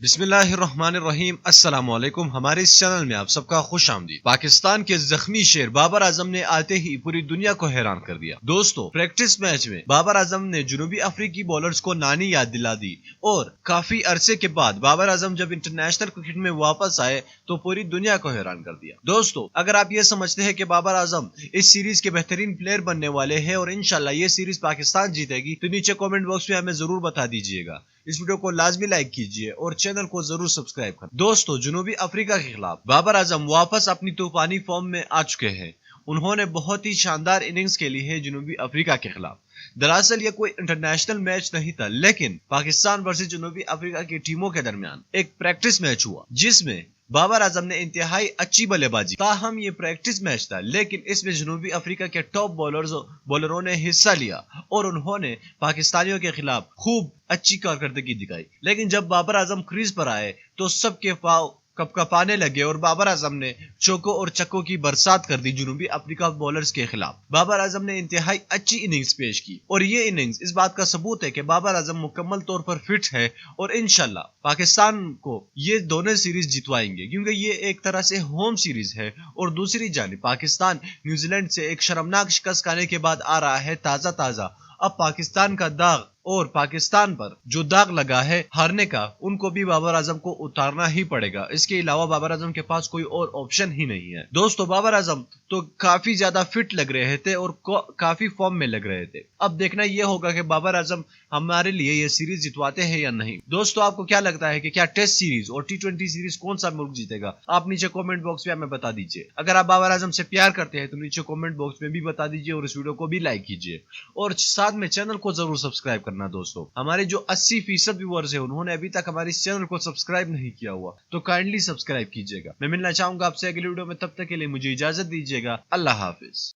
बिस्मिल्लाहिर्रहमानिर्रहीम अस्सलाम वालेकुम। हमारे इस चैनल में आप सबका खुश आमदीद। पाकिस्तान के जख्मी शेर बाबर आजम ने आते ही पूरी दुनिया को हैरान कर दिया। दोस्तों, प्रैक्टिस मैच में बाबर आजम ने जनूबी अफ्रीकी बॉलर्स को नानी याद दिला दी और काफी अरसे के बाद बाबर आजम जब इंटरनेशनल क्रिकेट में वापस आए तो पूरी दुनिया को हैरान कर दिया। दोस्तों, अगर आप ये समझते हैं कि बाबर आजम इस सीरीज के बेहतरीन प्लेयर बनने वाले हैं और इंशाल्लाह ये सीरीज पाकिस्तान जीतेगी, तो नीचे कमेंट बॉक्स में हमें जरूर बता दीजिएगा। इस वीडियो को लाजमी लाइक कीजिए और चैनल को जरूर सब्सक्राइब करें। दोस्तों, जनूबी अफ्रीका के खिलाफ बाबर आजम वापस अपनी तूफानी फॉर्म में आ चुके हैं। उन्होंने बहुत ही शानदार इनिंग्स खेली है जनूबी अफ्रीका के खिलाफ। दरअसल ये कोई इंटरनेशनल मैच नहीं था, लेकिन पाकिस्तान वर्सेस जनूबी अफ्रीका की टीमों के दरमियान एक प्रैक्टिस मैच हुआ जिसमें बाबर आजम ने इंतहाई अच्छी बल्लेबाजी। ताहम ये प्रैक्टिस मैच था, लेकिन इसमें जनूबी अफ्रीका के टॉप बॉलरों ने हिस्सा लिया और उन्होंने पाकिस्तानियों के खिलाफ खूब अच्छी कारकर्दगी दिखाई। लेकिन जब बाबर आजम क्रीज पर आए तो सबके पाव कपकपाने लगे और बाबर आजम ने चौकों और छक्कों की बरसात कर दी जनूबी अफ्रीका बॉलर्स के खिलाफ। बाबर आजम ने इंतहाई अच्छी इनिंग्स पेश की और ये इनिंग्स इस बात का सबूत है कि बाबर आजम मुकम्मल तौर पर फिट है और इंशाल्लाह पाकिस्तान को ये दोनों सीरीज जितवाएंगे, क्योंकि ये एक तरह से होम सीरीज है। और दूसरी जानिब पाकिस्तान न्यूजीलैंड से एक शर्मनाक शिकस्त खाने के बाद आ रहा है ताजा। अब पाकिस्तान का दाग और पाकिस्तान पर जो दाग लगा है हारने का, उनको भी बाबर आजम को उतारना ही पड़ेगा। इसके अलावा बाबर आजम के पास कोई और ऑप्शन ही नहीं है। दोस्तों, बाबर आजम तो काफी ज्यादा फिट लग रहे थे और काफी फॉर्म में लग रहे थे। अब देखना यह होगा कि बाबर आजम हमारे लिए यह सीरीज जितवाते हैं या नहीं। दोस्तों, आपको क्या लगता है कि क्या टेस्ट सीरीज और T20 सीरीज कौन सा मुल्क जीतेगा? आप नीचे कमेंट बॉक्स में हमें बता दीजिए। अगर आप बाबर आजम से प्यार करते हैं तो नीचे कमेंट बॉक्स में भी बता दीजिए और इस वीडियो को भी लाइक कीजिए और साथ में चैनल को जरूर सब्सक्राइब करना। दोस्तों, हमारे जो 80% व्यूअर्स हैं उन्होंने अभी तक हमारे इस चैनल को सब्सक्राइब नहीं किया हुआ, तो काइंडली सब्सक्राइब कीजिएगा। मैं मिलना चाहूंगा आपसे अगली वीडियो में, तब तक के लिए मुझे इजाजत दीजिएगा। अल्लाह हाफिज।